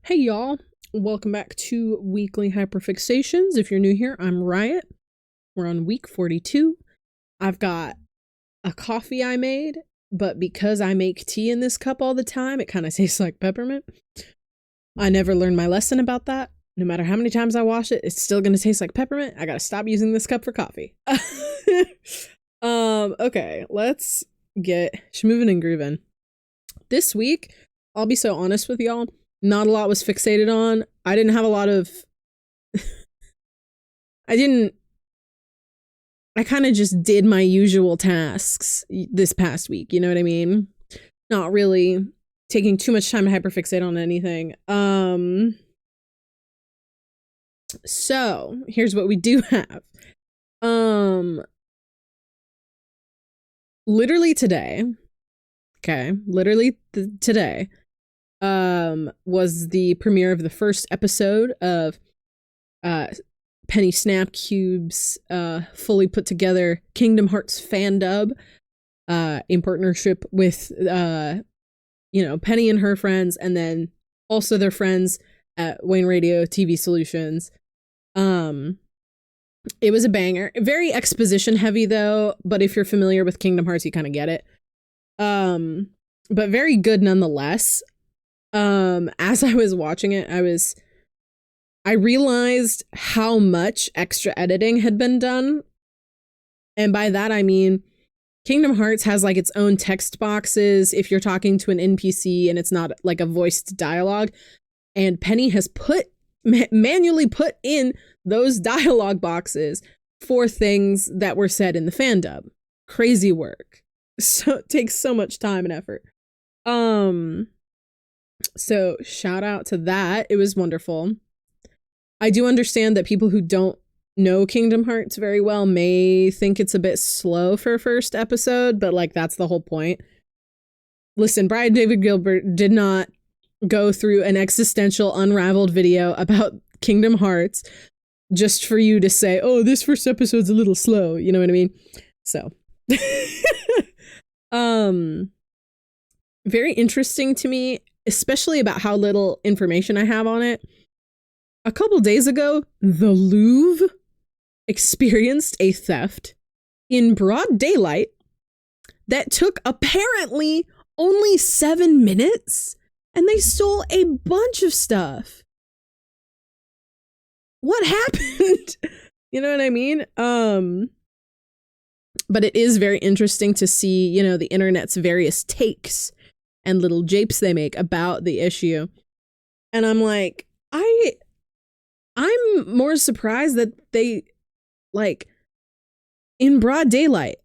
Hey y'all, welcome back to Weekly Hyperfixations. If you're new here, I'm Riot. We're on week 42. I've got a coffee I made, but because I make tea in this cup all the time, it kind of tastes like peppermint. I never learned my lesson about that. No matter how many times I wash it, it's still going to taste like peppermint. I gotta stop using this cup for coffee. Okay, let's get schmovin' and groovin'. This week, I'll be so honest with y'all, not a lot was fixated on. I didn't have a lot of... I kind of just did my usual tasks this past week, you know what I mean? Not really taking too much time to hyperfixate on anything. So, here's what we do have. Literally today, today, was the premiere of the first episode of Penny Snapcube's fully put together Kingdom Hearts fan dub in partnership with Penny and her friends, and then also their friends at Wayne Radio TV Solutions. It was a banger. Very exposition heavy though, but if you're familiar with Kingdom Hearts, you kind of get it. But very good nonetheless. As I was watching it, I realized how much extra editing had been done. And by that, I mean, Kingdom Hearts has like its own text boxes if you're talking to an NPC and it's not like a voiced dialogue. And Penny has manually put in those dialogue boxes for things that were said in the fan dub. Crazy work. So it takes so much time and effort. So shout out to that. It was wonderful. I do understand that people who don't know Kingdom Hearts very well may think it's a bit slow for first episode, but like that's the whole point. Listen, Brian David Gilbert did not go through an existential unraveled video about Kingdom Hearts just for you to say, oh, this first episode's a little slow. You know what I mean? So very interesting to me, especially about how little information I have on it. A couple days ago, the Louvre experienced a theft in broad daylight that took apparently only 7 minutes, and they stole a bunch of stuff. What happened? You know what I mean? But it is very interesting to see, the internet's various takes and little japes they make about the issue. And I'm like, I'm more surprised that they, like, in broad daylight,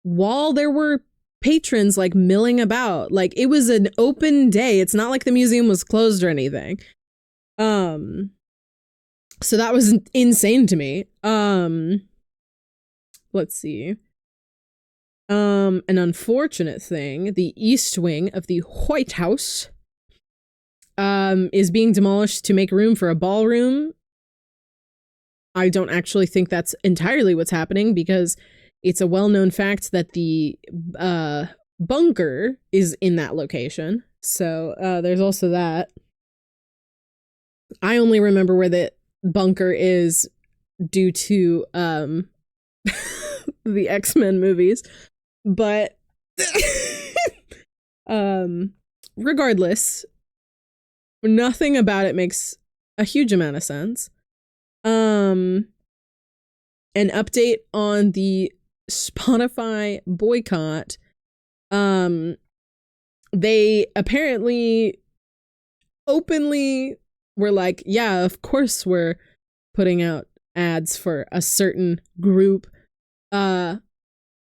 while there were patrons, like, milling about, like, it was an open day. It's not like the museum was closed or anything. So that was insane to me. Let's see. An unfortunate thing, the East Wing of the White House is being demolished to make room for a ballroom. I don't actually think that's entirely what's happening, because it's a well-known fact that the bunker is in that location. So there's also that. I only remember where the bunker is due to the X-Men movies. But regardless, nothing about it makes a huge amount of sense. An update on the Spotify boycott. They apparently openly were like, yeah, of course we're putting out ads for a certain group.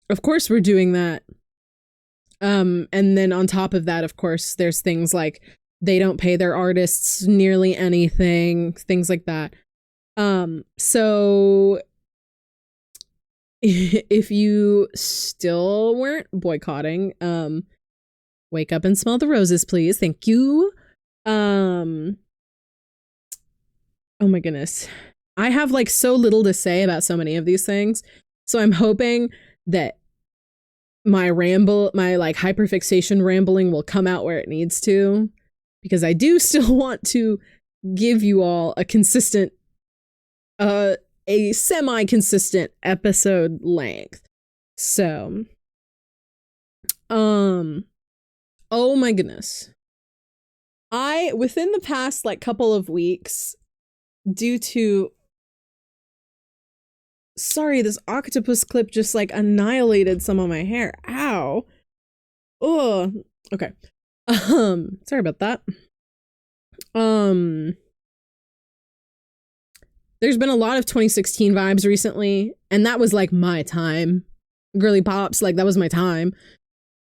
Of course we're doing that. And then on top of that, of course, there's things like they don't pay their artists nearly anything, things like that. So if you still weren't boycotting, wake up and smell the roses, please. Thank you. Oh my goodness. I have like so little to say about so many of these things. So I'm hoping that my like hyperfixation rambling will come out where it needs to, because I do still want to give you all a consistent, a semi-consistent episode length. So, oh my goodness. Within the past like couple of weeks, due to, sorry, this octopus clip just like annihilated some of my hair. Ow. Oh, okay. Sorry about that. There's been a lot of 2016 vibes recently, and that was like my time. Girly pops, like that was my time.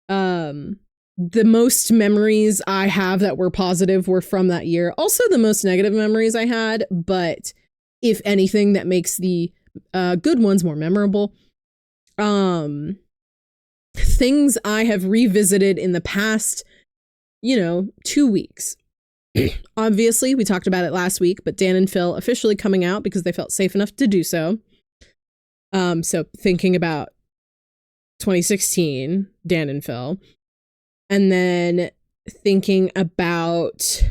The most memories I have that were positive were from that year. Also the most negative memories I had, but if anything, that makes the good ones more memorable. Things I have revisited in the past, 2 weeks. Obviously, we talked about it last week, but Dan and Phil officially coming out because they felt safe enough to do so. So thinking about 2016, Dan and Phil. And then thinking about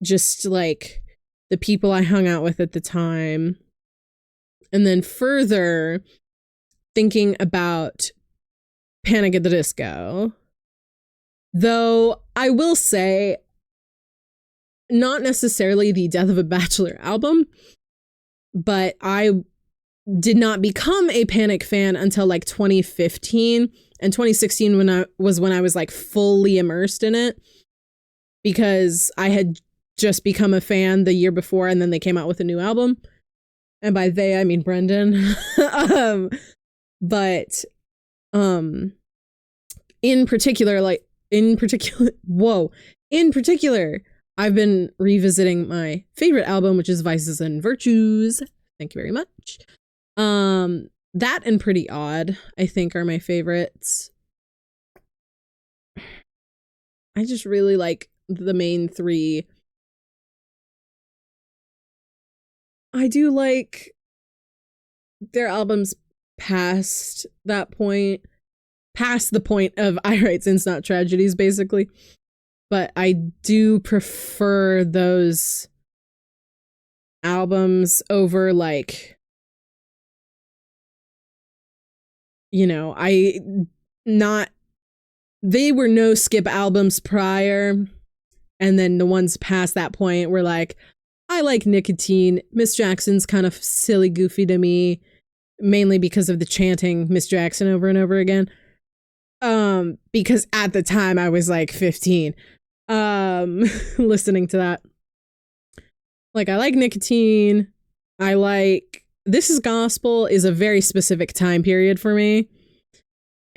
just like the people I hung out with at the time. And then further thinking about Panic at the Disco. Though I will say, not necessarily the Death of a Bachelor album, but I did not become a Panic fan until like 2015 and 2016 when I was like fully immersed in it, because I had just become a fan the year before and then they came out with a new album. And by they, I mean Brendan. But in particular, I've been revisiting my favorite album, which is Vices and Virtues. Thank you very much. That and Pretty Odd, I think, are my favorites. I just really like the main three. I do like their albums past that point, past the point of I Write Sins Not Tragedies, basically. But I do prefer those albums over like, they were no skip albums prior. And then the ones past that point were like, I like Nicotine. Miss Jackson's kind of silly, goofy to me, mainly because of the chanting Miss Jackson over and over again. Because at the time I was like 15, listening to that. Like, I like Nicotine. I like This Is Gospel is a very specific time period for me.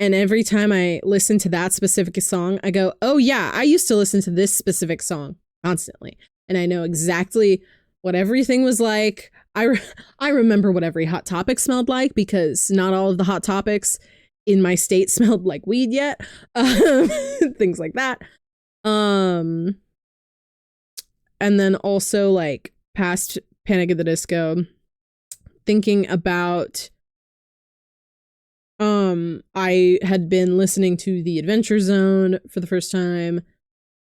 And every time I listen to that specific song, I go, oh yeah, I used to listen to this specific song constantly. And I know exactly what everything was like. I remember what every Hot Topic smelled like, because not all of the Hot Topics in my state smelled like weed yet. Things like that. And then also like past Panic at the Disco, thinking about I had been listening to The Adventure Zone for the first time,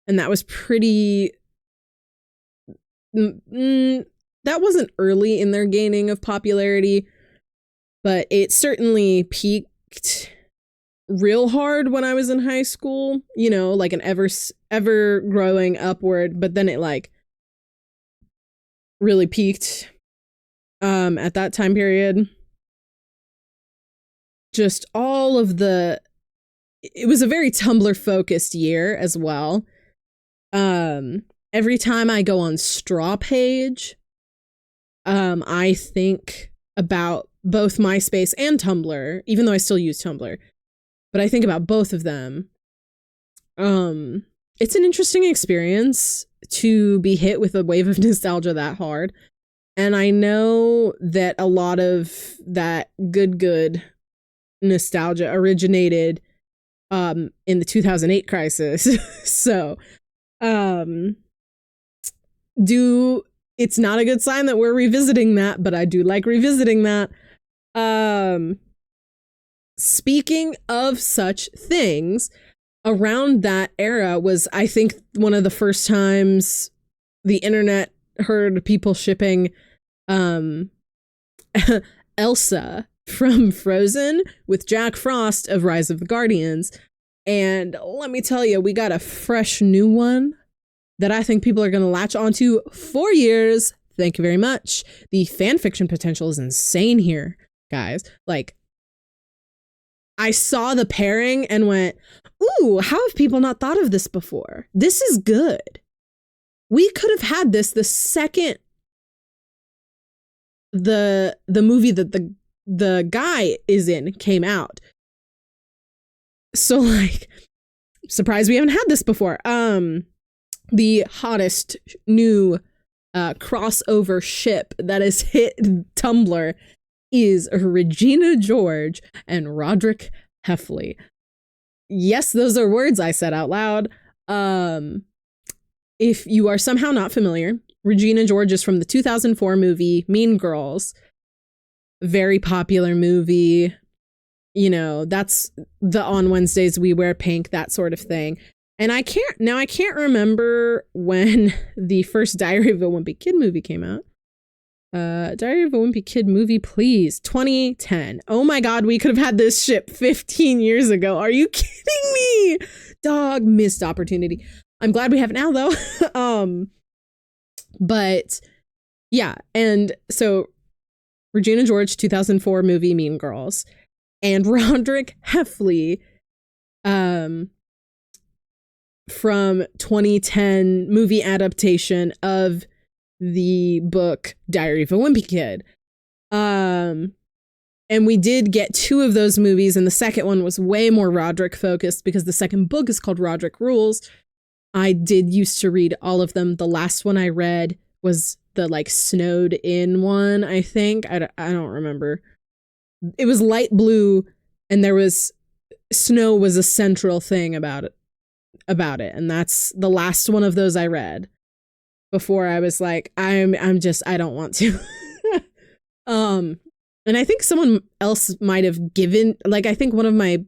and that was pretty that wasn't early in their gaining of popularity, but it certainly peaked real hard when I was in high school, like an ever growing upward, but then it like really peaked at that time period. Just all of it was a very Tumblr focused year as well. Every time I go on Straw Page, I think about both MySpace and Tumblr, even though I still use Tumblr, but I think about both of them. It's an interesting experience to be hit with a wave of nostalgia that hard. And I know that a lot of that good nostalgia originated in the 2008 crisis. So it's not a good sign that we're revisiting that, but I do like revisiting that. speaking of such things, around that era was, I think, one of the first times the internet heard people shipping Elsa from Frozen with Jack Frost of Rise of the Guardians. And let me tell you, we got a fresh new one that I think people are going to latch onto for years. Thank you very much. The fan fiction potential is insane here, guys. Like, I saw the pairing and went, ooh, how have people not thought of this before? This is good. We could have had this the second the movie that the guy is in came out. So, like, surprised we haven't had this before. The hottest new crossover ship that has hit Tumblr is Regina George and Roderick Heffley. Yes, those are words I said out loud. If you are somehow not familiar, Regina George is from the 2004 movie Mean Girls. Very popular movie. You know, that's the On Wednesdays We Wear Pink, that sort of thing. And I can't remember when the first Diary of a Wimpy Kid movie came out. Diary of a Wimpy Kid movie, please. 2010. Oh my God, we could have had this ship 15 years ago. Are you kidding me? Dog, missed opportunity. I'm glad we have it now, though. But yeah, and so Regina George, 2004 movie Mean Girls, and Roderick Heffley, from 2010 movie adaptation of the book Diary of a Wimpy Kid. And we did get 2 of those movies, and the second one was way more Roderick focused because the second book is called Roderick Rules. I did used to read all of them. The last one I read was the like snowed in one, I think. I don't remember. It was light blue, and there was snow was a central thing about it. And that's the last one of those I read before I was like, I don't want to. And I think someone else might have given, like, I think one of my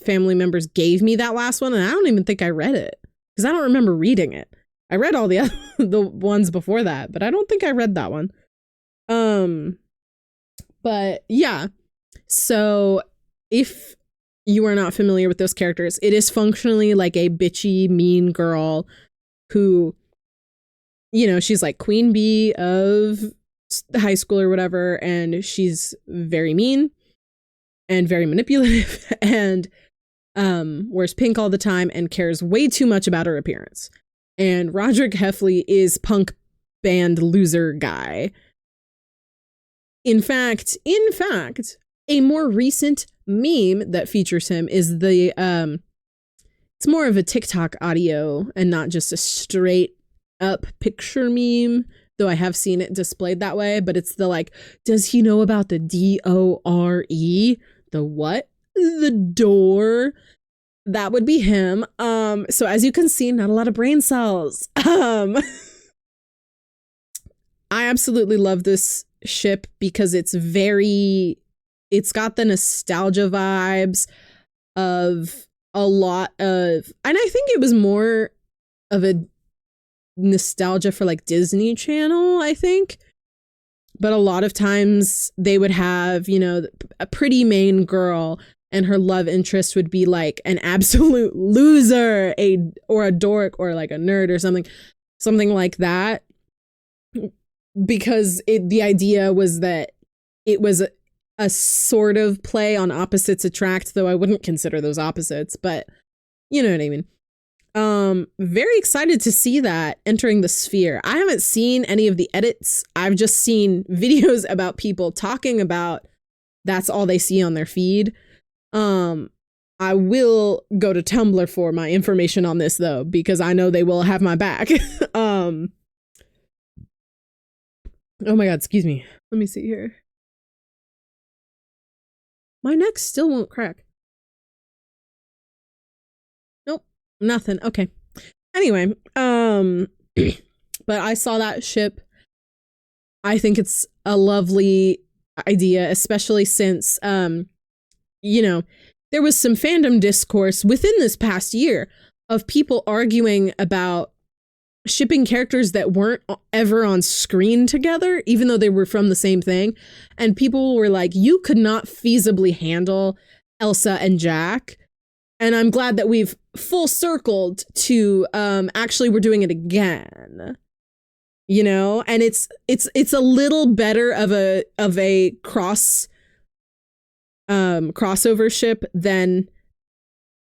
family members gave me that last one, and I don't even think I read it because I don't remember reading it. I read all the other, the ones before that, but I don't think I read that one. But yeah, so if you are not familiar with those characters, it is functionally like a bitchy, mean girl who, you know, she's like queen bee of high school or whatever, and she's very mean and very manipulative and wears pink all the time and cares way too much about her appearance. And Roderick Heffley is punk band loser guy. In fact, a more recent meme that features him is the it's more of a TikTok audio and not just a straight up picture meme, though I have seen it displayed that way. But it's the like, does he know about the DORE? The what? The door. That would be him. So as you can see, not a lot of brain cells. I absolutely love this ship because it's got the nostalgia vibes of a lot of, and I think it was more of a nostalgia for like Disney Channel, I think. But a lot of times they would have, you know, a pretty main girl and her love interest would be like an absolute loser, or a dork, or like a nerd or something like that. Because the idea was that it was a sort of play on opposites attract, though I wouldn't consider those opposites, but you know what I mean. Very excited to see that entering the sphere. I haven't seen any of the edits. I've just seen videos about people talking about that's all they see on their feed. I will go to Tumblr for my information on this though, because I know they will have my back. Oh my God, excuse me. Let me see here. My neck still won't crack. Nope, nothing. Okay. Anyway, but I saw that ship. I think it's a lovely idea, especially since you know, there was some fandom discourse within this past year of people arguing about shipping characters that weren't ever on screen together, even though they were from the same thing. And people were like, you could not feasibly handle Elsa and Jack. And I'm glad that we've full circled to actually we're doing it again. You know, and it's a little better of a crossover ship than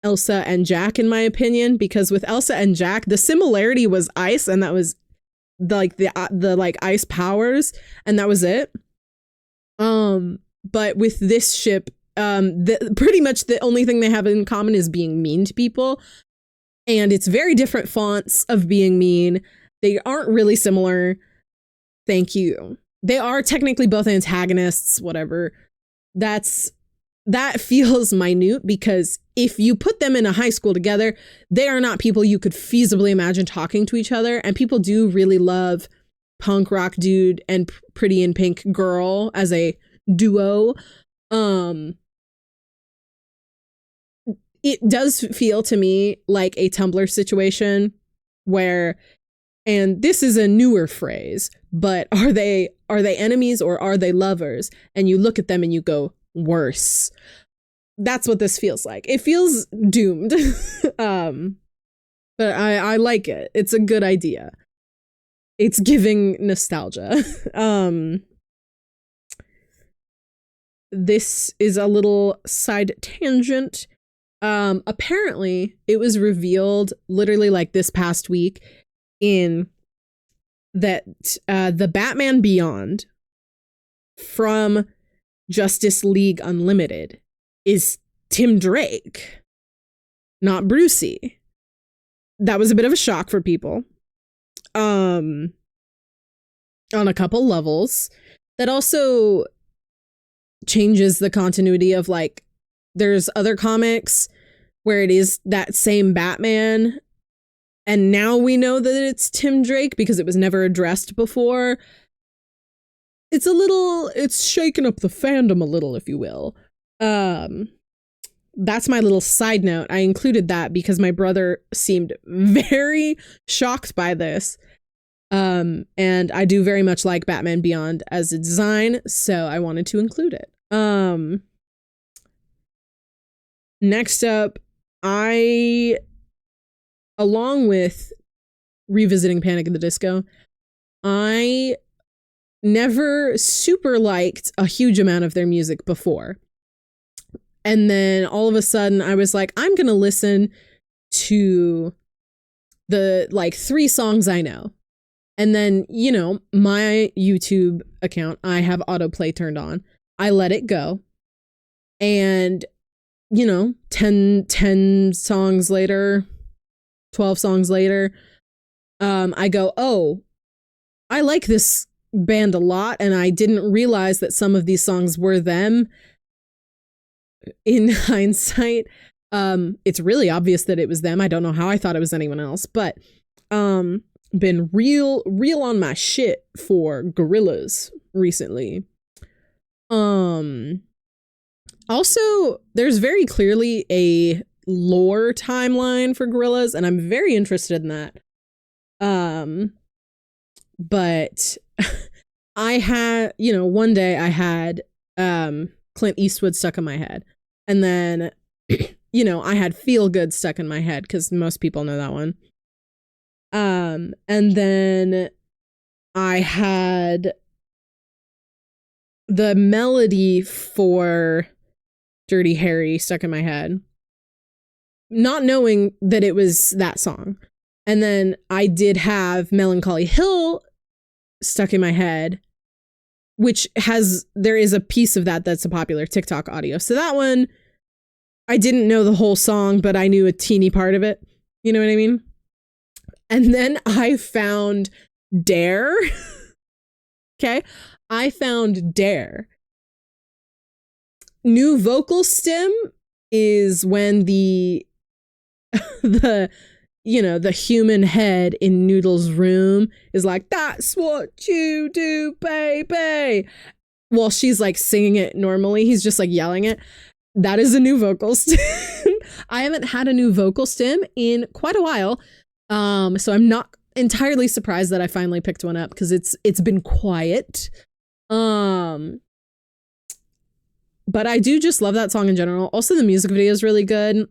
Elsa and Jack, in my opinion, because with Elsa and Jack, the similarity was ice, and that was the like ice powers, and that was it. But with this ship, pretty much the only thing they have in common is being mean to people, and it's very different fonts of being mean. They aren't really similar. Thank you. They are technically both antagonists, whatever. That feels minute, because if you put them in a high school together, they are not people you could feasibly imagine talking to each other. And people do really love punk rock dude and pretty in pink girl as a duo. It does feel to me like a Tumblr situation where, and this is a newer phrase, but are they enemies or are they lovers? And you look at them and you go, worse. That's what this feels like. It feels doomed. But I like it. It's a good idea. It's giving nostalgia. This is a little side tangent. Apparently it was revealed literally like this past week in that the Batman Beyond from Justice League Unlimited is Tim Drake, not Brucey. That was a bit of a shock for people. On a couple levels. That also changes the continuity of, like, there's other comics where it is that same Batman, and now we know that it's Tim Drake because it was never addressed before. It's shaken up the fandom a little, if you will. That's my little side note. I included that because my brother seemed very shocked by this. And I do very much like Batman Beyond as a design, so I wanted to include it. Next up, along with revisiting Panic at the Disco, I never super liked a huge amount of their music before. And then all of a sudden I was like, I'm going to listen to the like 3 songs I know. And then, you know, my YouTube account, I have autoplay turned on. I let it go. And, you know, 10 songs later, 12 songs later, I go, oh, I like this band a lot, and I didn't realize that some of these songs were them. In hindsight, it's really obvious that it was them. I don't know how I thought it was anyone else, but been real on my shit for Gorillaz recently. Also, there's very clearly a lore timeline for Gorillaz, and I'm very interested in that. But I had, you know, one day I had Clint Eastwood stuck in my head. And then, you know, I had Feel Good stuck in my head because most people know that one. And then I had the melody for Dirty Harry stuck in my head, not knowing that it was that song. And then I did have Melancholy Hill stuck in my head, which there is a piece of that that's a popular TikTok audio. So that one, I didn't know the whole song, but I knew a teeny part of it. You know what I mean? And then I found Dare. Okay. I found Dare. New vocal stem is when the human head in Noodle's room is like, that's what you do, baby. While she's like singing it normally, he's just like yelling it. that is a new vocal stem. I haven't had a new vocal stem in quite a while. So I'm not entirely surprised that I finally picked one up because it's been quiet. But I do just love that song in general. Also, the music video is really good.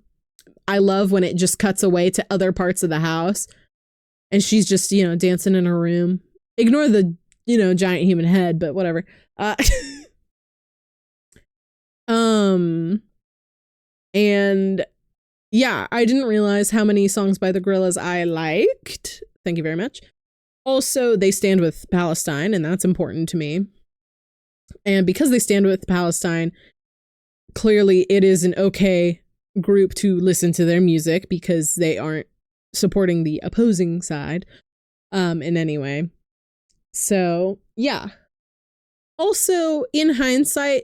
I love when it just cuts away to other parts of the house and she's just, you know, dancing in her room. Ignore the, you know, giant human head, but whatever. And yeah, I didn't realize how many songs by the Gorillaz I liked. Thank you very much. Also, they stand with Palestine, and that's important to me. And because they stand with Palestine, clearly it is an okay group to listen to their music because they aren't supporting the opposing side in any way. So, yeah. Also, in hindsight,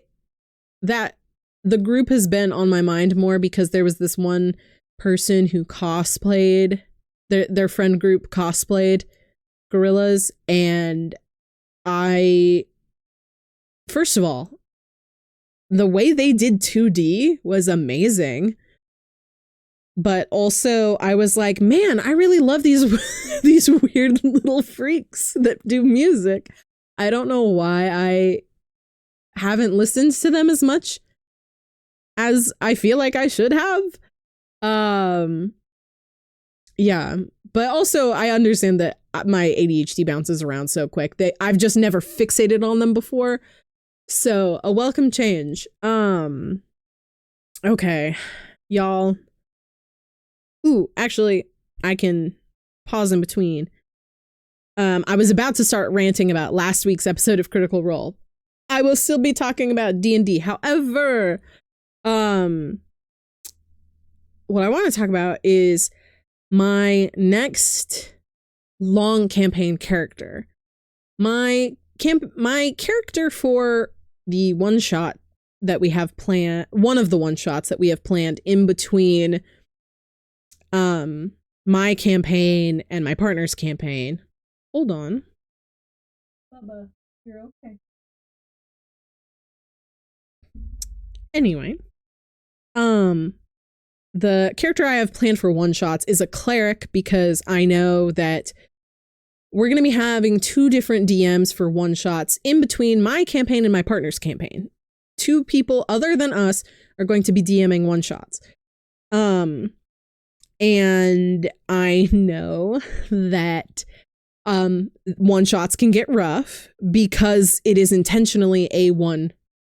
that the group has been on my mind more because there was this one person who cosplayed, their friend group cosplayed Gorillaz, and first of all, the way they did 2D was amazing. But also I was like, man, I really love these these weird little freaks that do music. I don't know why I haven't listened to them as much as I feel like I should have. Yeah, but also I understand that my ADHD bounces around so quick. I've just never fixated on them before. So, a welcome change. Okay, y'all. Ooh, actually, I can pause in between. I was about to start ranting about last week's episode of Critical Role. I will still be talking about D&D. However, what I want to talk about is my next long campaign character. My character for the one shot that we have planned, one of the one shots that we have planned in between my campaign and my partner's campaign. Hold on. Bubba, you're okay. Anyway, the character I have planned for one shots is a cleric because I know that we're going to be having two different DMs for one shots in between my campaign and my partner's campaign. Two people other than us are going to be DMing one shots. And I know that one shots can get rough because it is intentionally a one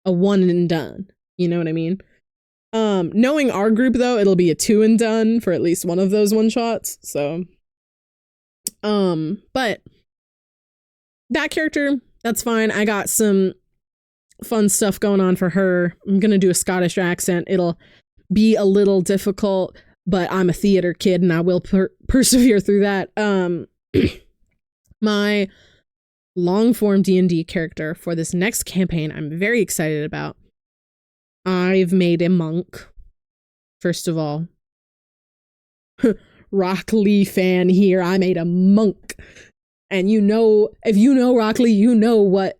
and done. You know what I mean? Knowing our group though, it'll be a 2 and done for at least one of those one shots. So, but that character, that's fine. I got some fun stuff going on for her. I'm gonna do a Scottish accent. It'll be a little difficult, but I'm a theater kid and I will persevere through that. My long form D&D character for this next campaign, I'm very excited about. I've made a monk. First of all, Rock Lee fan here. I made a monk, and you know, if you know Rock Lee, you know what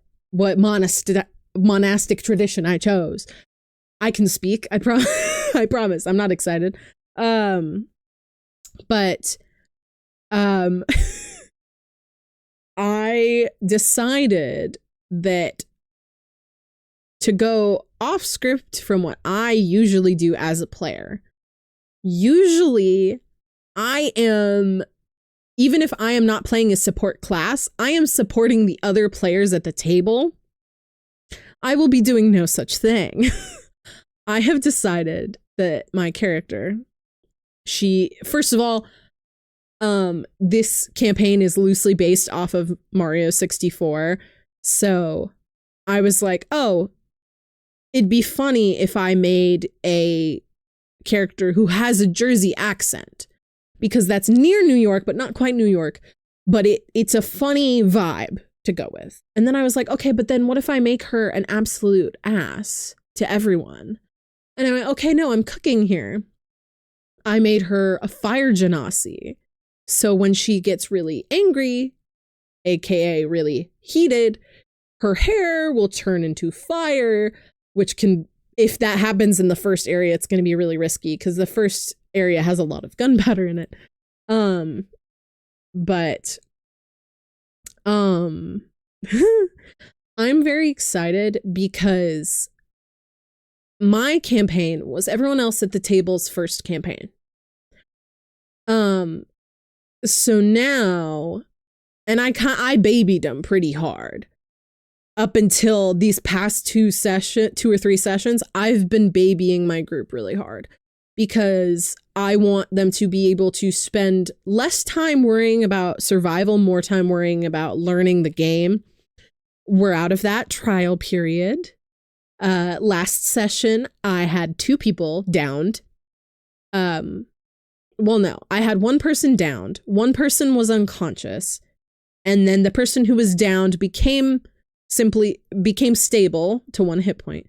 monastic tradition I chose. I can speak. I promise. I'm not excited. But I decided that to go off script from what I usually do as a player. Usually, I am, even if I am not playing a support class, I am supporting the other players at the table. I will be doing no such thing. I have decided that my character, first of all, this campaign is loosely based off of Mario 64. So I was like, oh, it'd be funny if I made a character who has a Jersey accent, because that's near New York, but not quite New York, but it's a funny vibe to go with. And then I was like, okay, but then what if I make her an absolute ass to everyone? And I went, okay, no, I'm cooking here. I made her a fire genasi. So when she gets really angry, aka really heated, her hair will turn into fire, which can if that happens in the first area, it's going to be really risky because the first area has a lot of gunpowder in it. But I'm very excited because my campaign was everyone else at the table's first campaign. So now, and I babied them pretty hard. Up until these past 2 or 3 sessions, I've been babying my group really hard because I want them to be able to spend less time worrying about survival, more time worrying about learning the game. We're out of that trial period. Last session, I had 2 people downed. Well, no, I had 1 person downed. 1 person was unconscious. And then the person who was downed became stable to 1 hit point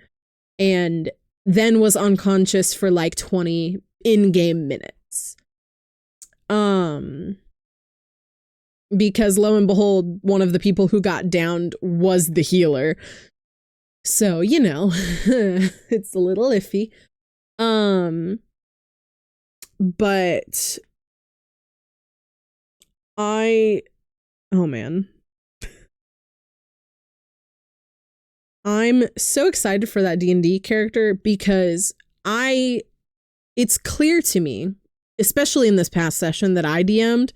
and then was unconscious for like 20 in-game minutes. Because lo and behold, one of the people who got downed was the healer. So, you know, it's a little iffy. But oh man. I'm so excited for that D&D character because it's clear to me, especially in this past session that I DM'd,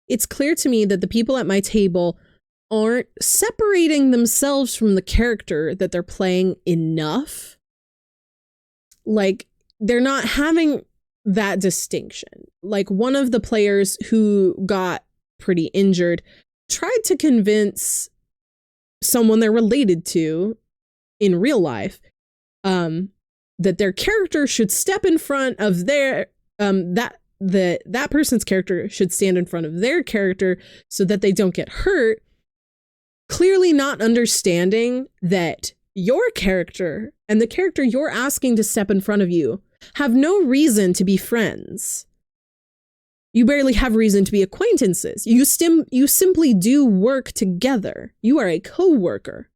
it's clear to me that the people at my table aren't separating themselves from the character that they're playing enough. Like, they're not having that distinction. Like, one of the players who got pretty injured tried to convince someone they're related to in real life, that their character should step in front of their, that person's character should stand in front of their character so that they don't get hurt, clearly not understanding that your character and the character you're asking to step in front of you have no reason to be friends. You barely have reason to be acquaintances. You simply do work together. You are a co-worker.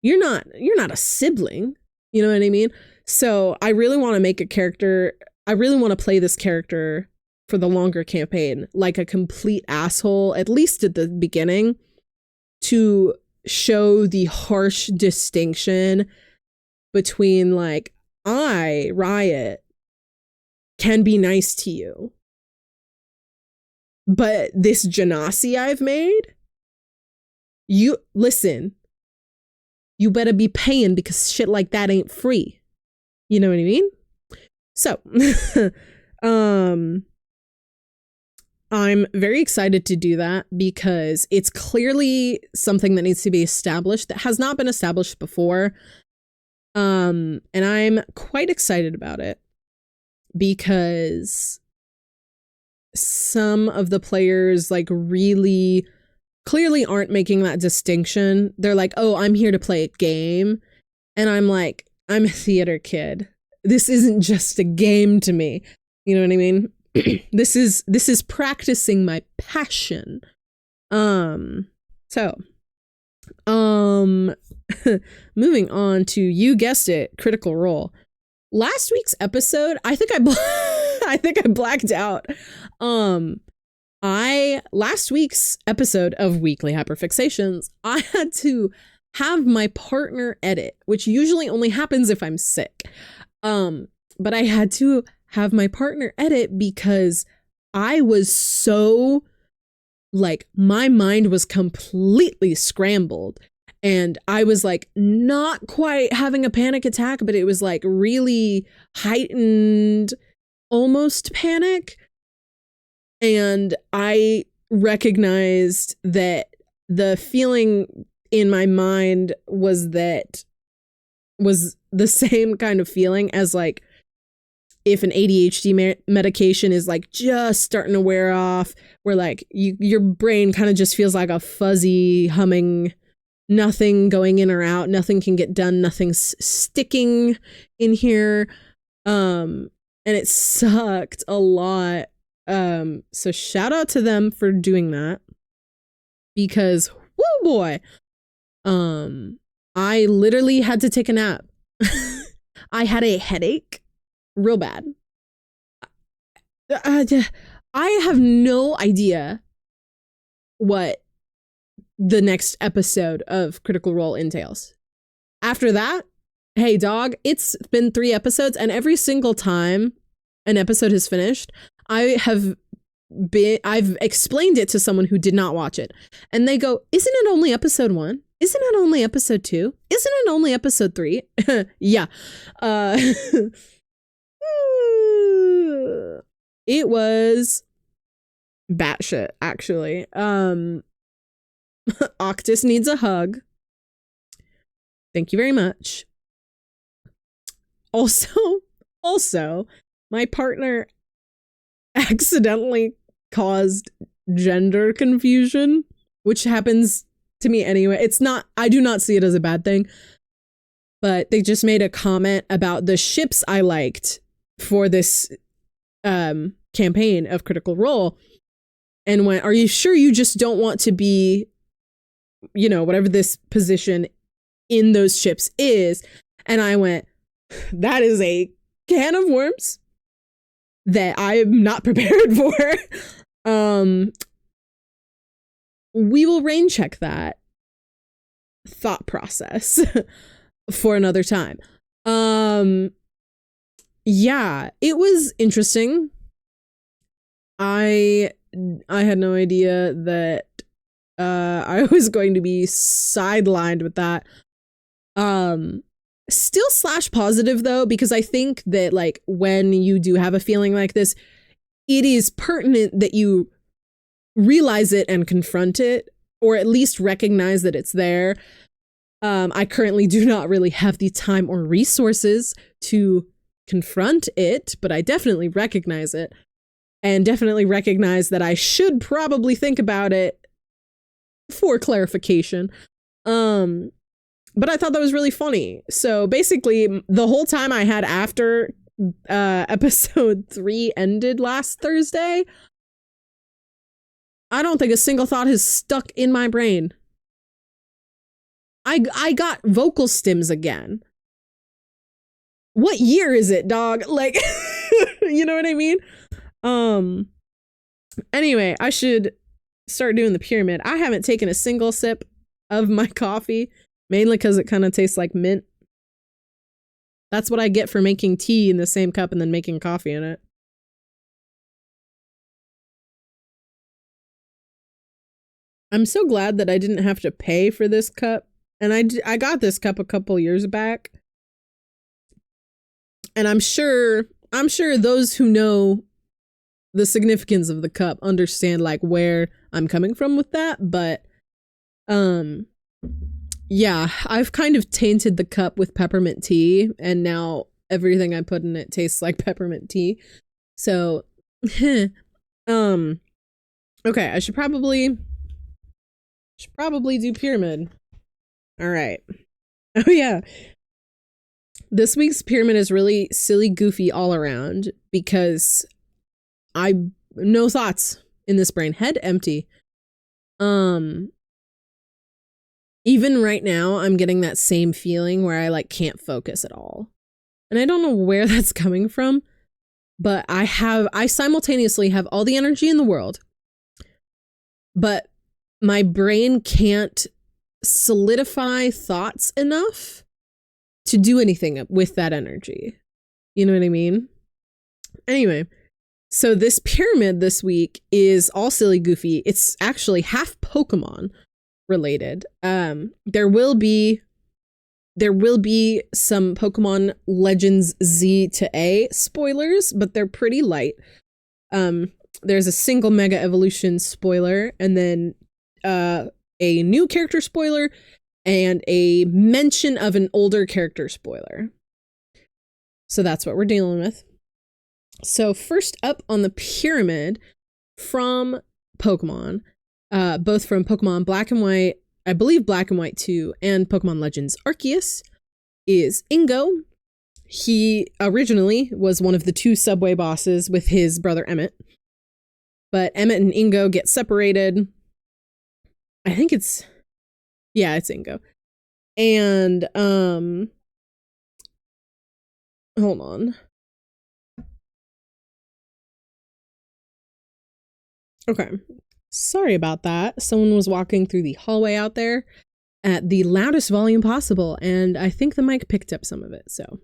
You're not a sibling. You know what I mean? So I really want to make a character. I really want to play this character for the longer campaign like a complete asshole, at least at the beginning, to show the harsh distinction between like, I, Riot, can be nice to you, but this genasi I've made, you listen, you better be paying because shit like that ain't free. You know what I mean? So, I'm very excited to do that because it's clearly something that needs to be established that has not been established before. And I'm quite excited about it because some of the players like really clearly aren't making that distinction. They're like, oh, I'm here to play a game. And I'm like, I'm a theater kid. This isn't just a game to me. You know what I mean? This is practicing my passion. So, moving on to, you guessed it, Critical Role. Last week's episode, I think I blacked out. Last week's episode of Weekly Hyperfixations, I had to have my partner edit, which usually only happens if I'm sick. But I had to have my partner edit because I was so, like, my mind was completely scrambled. And I was like not quite having a panic attack, but it was like really heightened, almost panic. And I recognized that the feeling in my mind was the same kind of feeling as like if an ADHD medication is like just starting to wear off, where like your brain kind of just feels like a fuzzy humming, nothing going in or out, nothing can get done, nothing's sticking in here. And it sucked a lot. So shout out to them for doing that because whoo boy, I literally had to take a nap. I had a headache real bad. I have no idea what the next episode of Critical Role entails. After that, hey dog, it's been 3 episodes, and every single time an episode has finished, I've explained it to someone who did not watch it, and they go, isn't it only episode 1? Isn't it only episode 2? Isn't it only episode 3? Yeah. It was batshit, actually. Octus needs a hug. Thank you very much. Also, my partner accidentally caused gender confusion, which happens to me anyway. I do not see it as a bad thing, but they just made a comment about the ships I liked for this campaign of Critical Role, and went, are you sure you just don't want to be, you know, whatever this position in those ships is? And I went, that is a can of worms that I am not prepared for. We will rain check that thought process for another time. Yeah, it was interesting. I had no idea that I was going to be sidelined with that. Still / positive though, because I think that like when you do have a feeling like this, it is pertinent that you realize it and confront it, or at least recognize that it's there. I currently do not really have the time or resources to confront it, but I definitely recognize it, and definitely recognize that I should probably think about it for clarification. But I thought that was really funny. So basically, the whole time I had after episode 3 ended last Thursday, I don't think a single thought has stuck in my brain. I got vocal stims again. What year is it, dog? Like, you know what I mean? Anyway, I should start doing the pyramid. I haven't taken a single sip of my coffee, mainly because it kind of tastes like mint. That's what I get for making tea in the same cup and then making coffee in it. I'm so glad that I didn't have to pay for this cup. And I got this cup a couple years back. And I'm sure those who know the significance of the cup understand like where I'm coming from with that. But yeah, I've kind of tainted the cup with peppermint tea, and now everything I put in it tastes like peppermint tea. So okay, I should probably do pyramid. All right. Oh yeah. This week's pyramid is really silly, goofy all around because no thoughts in this brain, head empty. Even right now, I'm getting that same feeling where I like can't focus at all. And I don't know where that's coming from, but I simultaneously have all the energy in the world, but my brain can't solidify thoughts enough to do anything with that energy. You know what I mean? Anyway, so this pyramid this week is all silly goofy. It's actually half Pokemon related. There will be some Pokemon Legends Z to A spoilers, but they're pretty light. There's a single Mega Evolution spoiler, and then a new character spoiler, and a mention of an older character spoiler. So that's what we're dealing with. So first up on the pyramid from Pokemon, both from Pokemon Black and White, I believe Black and White 2, and Pokemon Legends Arceus, is Ingo. He originally was one of the 2 subway bosses with his brother Emmett. But Emmett and Ingo get separated. I think it's Ingo. And Hold on. Okay. Sorry about that. Someone was walking through the hallway out there at the loudest volume possible, and I think the mic picked up some of it, so.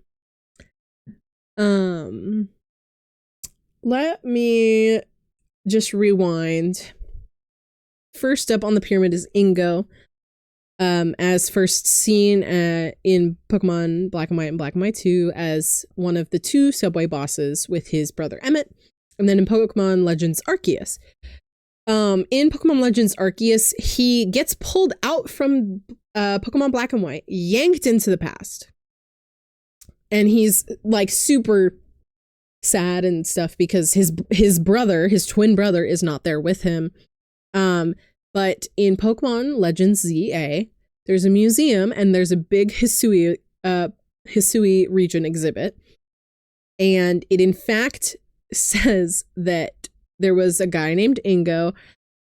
Let me just rewind. First up on the pyramid is Ingo, as first seen in Pokemon Black and White and Black and White 2 as one of the 2 subway bosses with his brother Emmett, and then in Pokemon Legends Arceus. In Pokemon Legends Arceus, he gets pulled out from Pokemon Black and White, yanked into the past. And he's like super sad and stuff because his brother, his twin brother, is not there with him. But in Pokemon Legends ZA, there's a museum and there's a big Hisui region exhibit. And it in fact says that there was a guy named Ingo,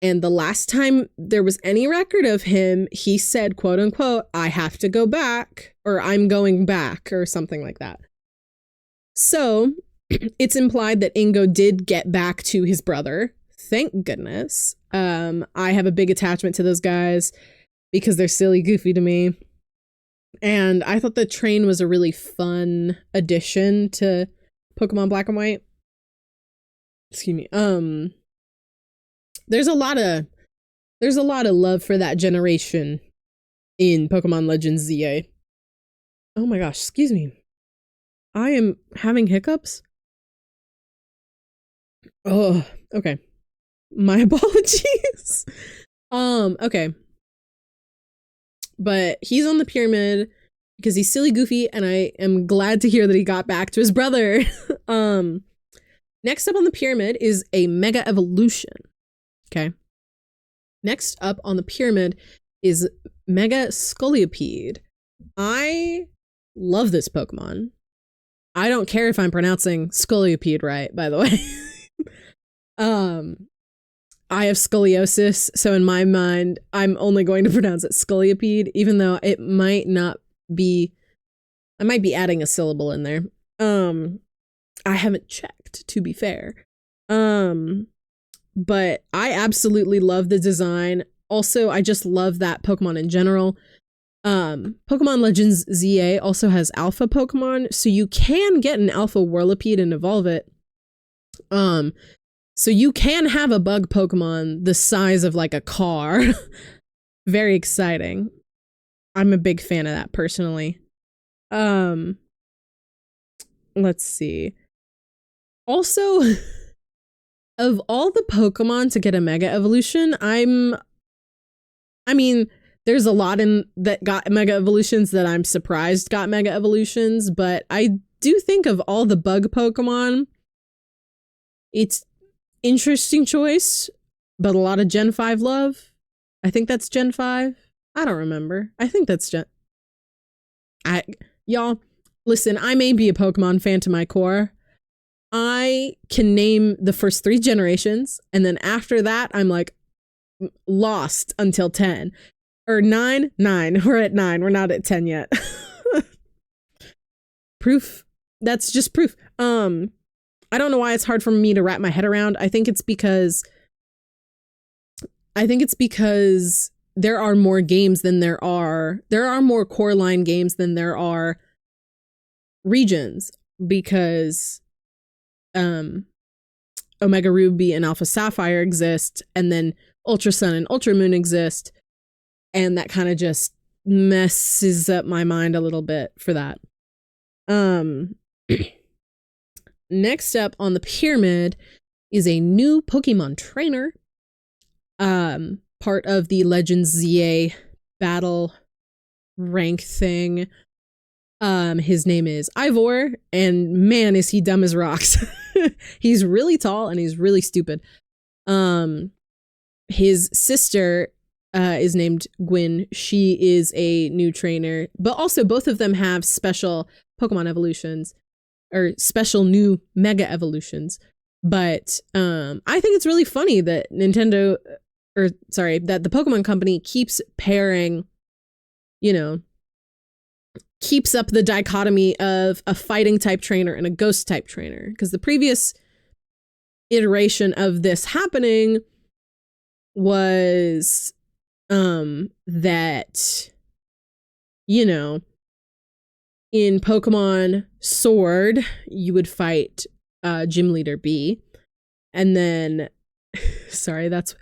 and the last time there was any record of him, he said, quote unquote, I have to go back, or I'm going back, or something like that. So it's implied that Ingo did get back to his brother. Thank goodness. I have a big attachment to those guys because they're silly goofy to me. And I thought the train was a really fun addition to Pokemon Black and White. Excuse me. There's a lot of love for that generation in Pokemon Legends ZA. Oh my gosh, excuse me. I am having hiccups. Oh, okay. My apologies. Okay. But he's on the pyramid because he's silly goofy, and I am glad to hear that he got back to his brother. Next up on the pyramid is a Mega Evolution. Okay. Next up on the pyramid is Mega Scolipede. I love this Pokemon. I don't care if I'm pronouncing Scolipede right, by the way. I have scoliosis, so in my mind, I'm only going to pronounce it Scolipede, even though it might not be, I might be adding a syllable in there. I haven't checked, to be fair. But I absolutely love the design. Also, I just love that Pokemon in general. Pokemon Legends ZA also has alpha Pokemon, so you can get an alpha Whirlipede and evolve it. So you can have a bug Pokemon the size of like a car. Very exciting. I'm a big fan of that personally. Let's see. Also, of all the Pokemon to get a Mega Evolution, I mean, there's a lot in that got Mega Evolutions that I'm surprised got Mega Evolutions, but I do think of all the bug Pokemon, it's interesting choice, but a lot of Gen 5 love. I think that's Gen 5. I don't remember. I think that's y'all, listen, I may be a Pokemon fan to my core. I can name the first 3 generations, and then after that, I'm like lost until 10. Or 9? 9. We're at 9. We're not at 10 yet. Proof. That's just proof. I don't know why it's hard for me to wrap my head around. I think it's because there are more games than there are more core line games than there are regions, because Omega Ruby and Alpha Sapphire exist, and then Ultra Sun and Ultra Moon exist, and that kind of just messes up my mind a little bit for that. Next up on the pyramid is a new Pokemon trainer, part of the Legends ZA battle rank thing. His name is Ivor, and man, is he dumb as rocks. He's really tall and he's really stupid. His sister is named Gwyn. She is a new trainer, but also both of them have special Pokemon evolutions, or special new Mega Evolutions. But I think it's really funny that that the Pokemon Company keeps pairing, keeps up the dichotomy of a fighting type trainer and a ghost type trainer. Because the previous iteration of this happening was that, you know, in Pokemon Sword, you would fight Gym Leader B. And then, sorry, that's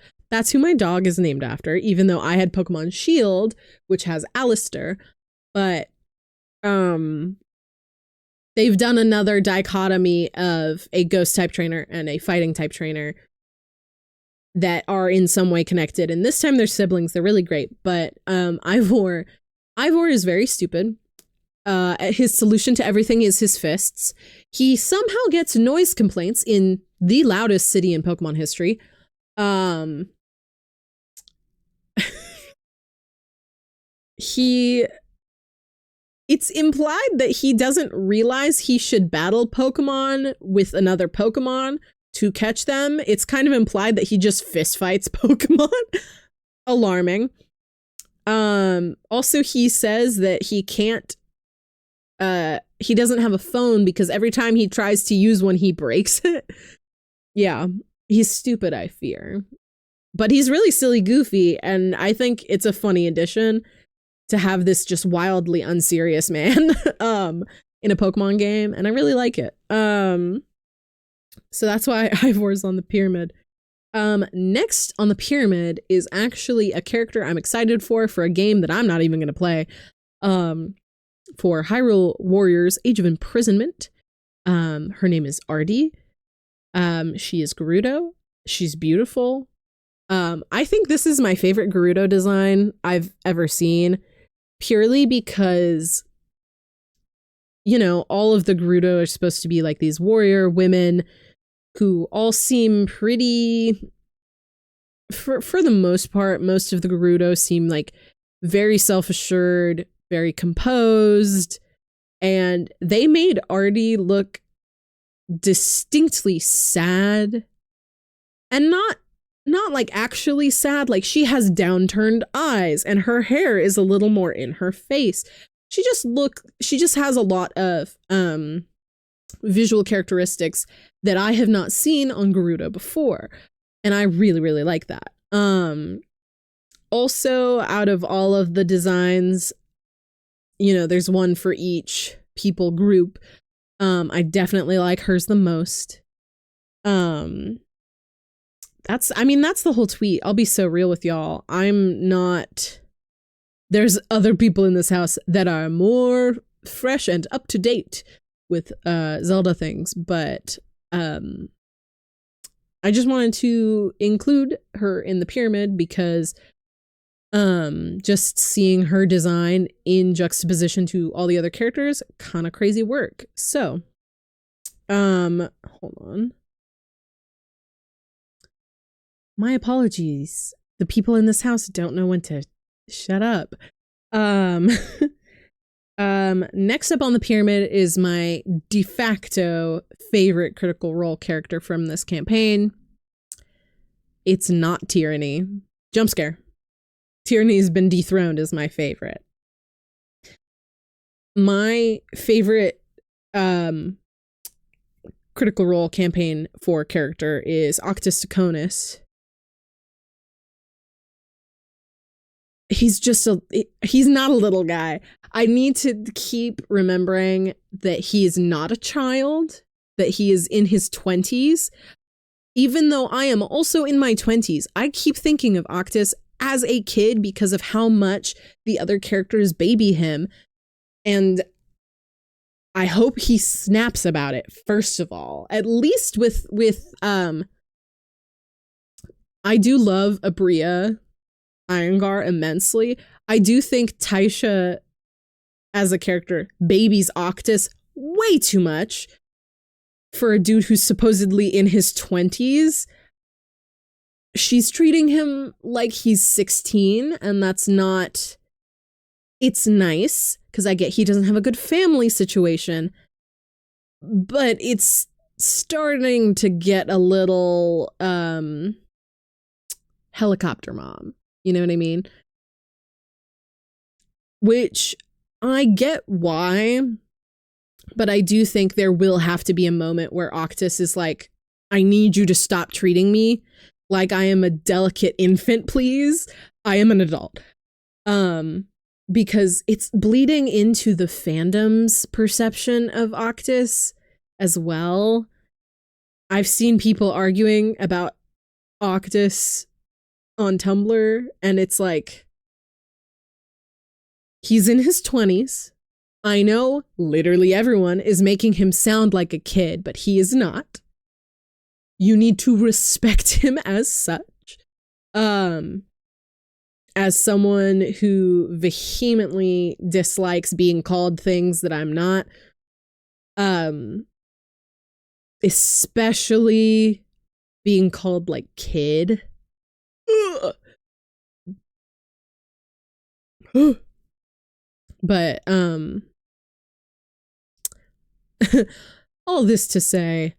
who my dog is named after, even though I had Pokemon Shield, which has Alistair. But they've done another dichotomy of a ghost type trainer and a fighting type trainer that are in some way connected. And this time they're siblings. They're really great. But Ivor is very stupid. His solution to everything is his fists. He somehow gets noise complaints in the loudest city in Pokemon history. It's implied that he doesn't realize he should battle Pokemon with another Pokemon to catch them. It's kind of implied that he just fist fights Pokemon. Alarming. Also, he says that he can't, he doesn't have a phone because every time he tries to use one, he breaks it. Yeah, he's stupid, I fear. But he's really silly goofy, and I think it's a funny addition to have this just wildly unserious man in a Pokemon game, and I really like it. So that's why Ivor's on the pyramid. Next on the pyramid is actually a character I'm excited for a game that I'm not even going to play. For Hyrule Warriors Age of Imprisonment. Her name is Artie. She is Gerudo. She's beautiful. I think this is my favorite Gerudo design I've ever seen, purely because, you know, all of the Gerudo are supposed to be like these warrior women who all seem pretty, for the most part, most of the Gerudo seem like very self-assured, very composed, and they made Artie look distinctly sad, and not like actually sad. Like, she has downturned eyes and her hair is a little more in her face. She just has a lot of visual characteristics that I have not seen on Gerudo before, and I really, really like that. Also, out of all of the designs, you know, there's one for each people group. I definitely like hers the most. That's the whole tweet. I'll be so real with y'all. There's other people in this house that are more fresh and up to date with Zelda things, but I just wanted to include her in the pyramid because just seeing her design in juxtaposition to all the other characters, kind of crazy work. So, hold on. My apologies. The people in this house don't know when to shut up. Next up on the pyramid is my de facto favorite Critical Role character from this campaign. It's not Tyranny. Jump scare. Tyranny's been dethroned as my favorite. My favorite Critical Role campaign for character is Octus Taconis. He's not a little guy. I need to keep remembering that he is not a child, that he is in his 20s. Even though I am also in my 20s, I keep thinking of Octus as a kid because of how much the other characters baby him. And I hope he snaps about it, first of all. At least with I do love Abria Iyengar immensely. I do think Taisha as a character babies Octus way too much for a dude who's supposedly in his 20s. She's treating him like he's 16, and that's not... It's nice, because I get he doesn't have a good family situation, but it's starting to get a little helicopter mom. You know what I mean? Which I get why, but I do think there will have to be a moment where Octus is like, I need you to stop treating me like I am a delicate infant, please. I am an adult. Because it's bleeding into the fandom's perception of Octus as well. I've seen people arguing about Octus on Tumblr, and it's like, he's in his 20s. I know literally everyone is making him sound like a kid, but he is not. You need to respect him as such. As someone who vehemently dislikes being called things that I'm not, especially being called like kid. But all this to say,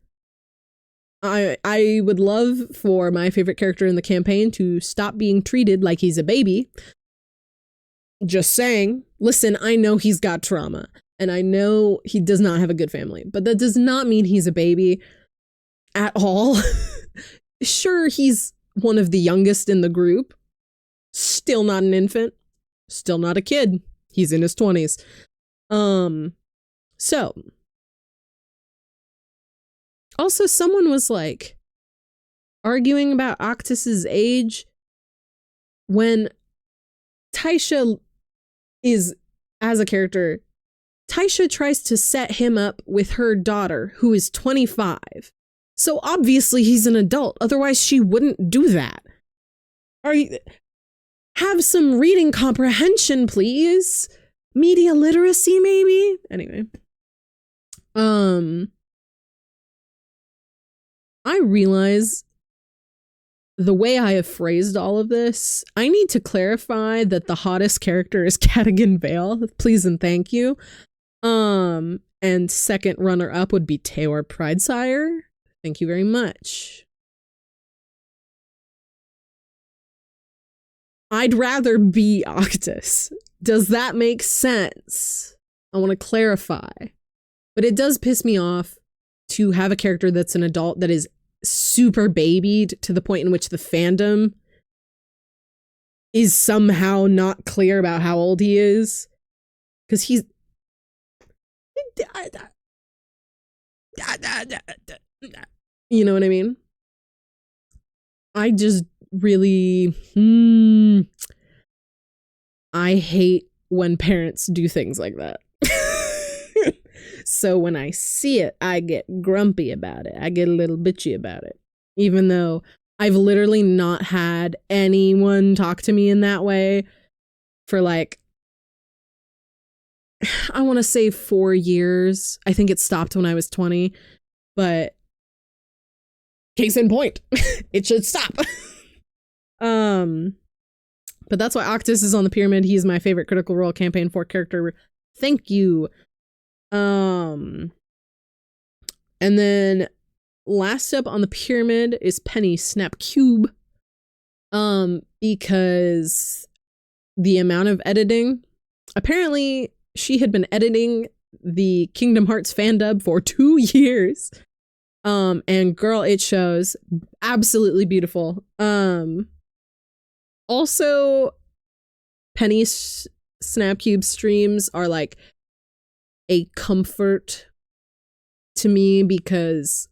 I would love for my favorite character in the campaign to stop being treated like he's a baby. Just saying. Listen, I know he's got trauma, and I know he does not have a good family, but that does not mean he's a baby at all. Sure, he's one of the youngest in the group. Still not an infant. Still not a kid. He's in his 20s. So also, someone was like arguing about Octus's age when Taisha is, as a character, Taisha tries to set him up with her daughter, who is 25. So obviously he's an adult. Otherwise, she wouldn't do that. Have some reading comprehension, please. Media literacy, maybe? Anyway. I realize the way I have phrased all of this, I need to clarify that the hottest character is Cadigan Vale. Please and thank you. And second runner-up would be Teor Pridesire. Thank you very much. I'd rather be Octus. Does that make sense? I want to clarify. But it does piss me off to have a character that's an adult that is super babied to the point in which the fandom is somehow not clear about how old he is. Because he's... You know what I mean? I just really... I hate when parents do things like that. So when I see it, I get grumpy about it. I get a little bitchy about it. Even though I've literally not had anyone talk to me in that way for like, I want to say 4 years. I think it stopped when I was 20. But case in point, it should stop. But that's why Octus is on the pyramid. He's my favorite Critical Role Campaign 4 character. Thank you. And then last up on the pyramid is Penny Snapcube. Because the amount of editing, apparently she had been editing the Kingdom Hearts fan dub for 2 years. And girl, it shows. Absolutely beautiful. Also, Penny's Snapcube streams are like a comfort to me because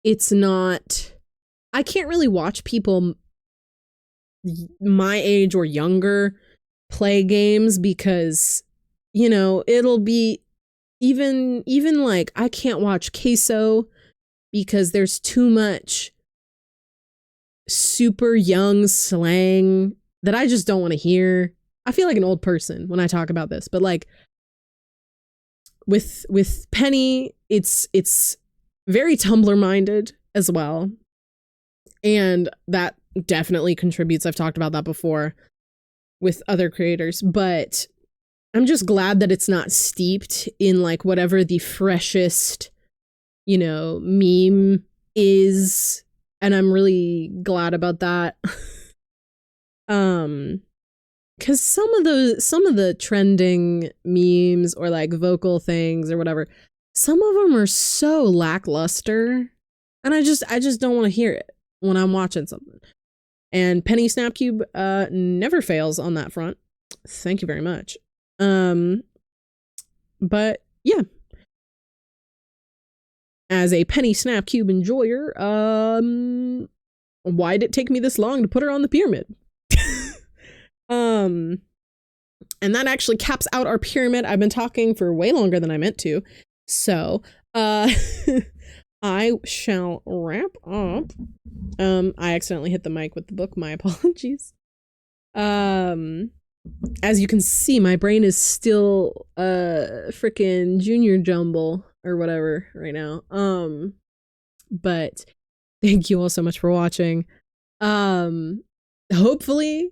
it's not... I can't really watch people my age or younger play games because, you know, it'll be even like I can't watch Queso because there's too much super young slang that I just don't want to hear. I feel like an old person when I talk about this, but like with Penny, it's very Tumblr minded as well. And that definitely contributes. I've talked about that before with other creators, but I'm just glad that it's not steeped in like whatever the freshest, you know, meme is. And I'm really glad about that. because some of the trending memes or like vocal things or whatever, some of them are so lackluster, and I just don't want to hear it when I'm watching something. And Penny Snapcube never fails on that front. Thank you very much. But yeah, as a Penny Snapcube enjoyer, why did it take me this long to put her on the pyramid? And that actually caps out our pyramid. I've been talking for way longer than I meant to. So, I shall wrap up. I accidentally hit the mic with the book. My apologies. As you can see, my brain is still freaking junior jumble or whatever right now. But thank you all so much for watching. Hopefully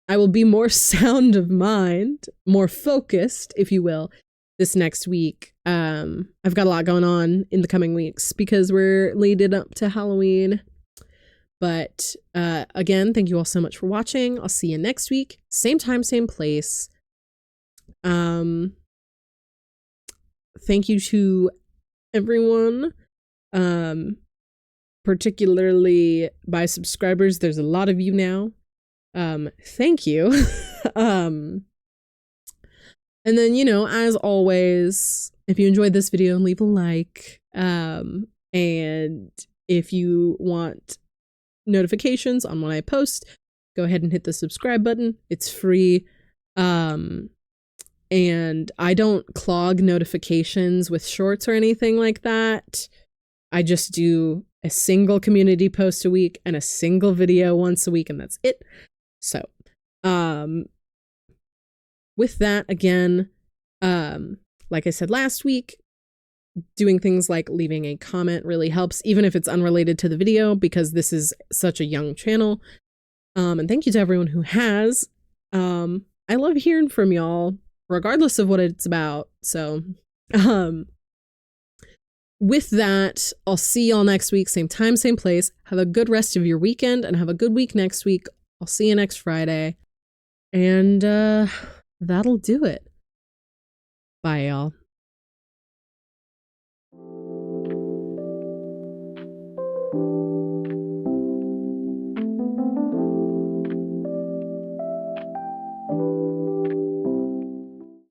I will be more sound of mind, more focused, if you will, this next week. I've got a lot going on in the coming weeks because we're leading up to Halloween. But again, thank you all so much for watching. I'll see you next week. Same time, same place. Thank you to everyone, particularly my subscribers. There's a lot of you now. Thank you. And then, you know, as always, if you enjoyed this video, leave a like. And if you want notifications on when I post, go ahead and hit the subscribe button. It's free. And I don't clog notifications with shorts or anything like that. I just do a single community post a week and a single video once a week, and that's it. So, with that, again, like I said last week, doing things like leaving a comment really helps, even if it's unrelated to the video, because this is such a young channel. And thank you to everyone who has. I love hearing from y'all, regardless of what it's about. So, with that, I'll see y'all next week, same time, same place. Have a good rest of your weekend and have a good week next week. I'll see you next Friday. And that'll do it. Bye, y'all.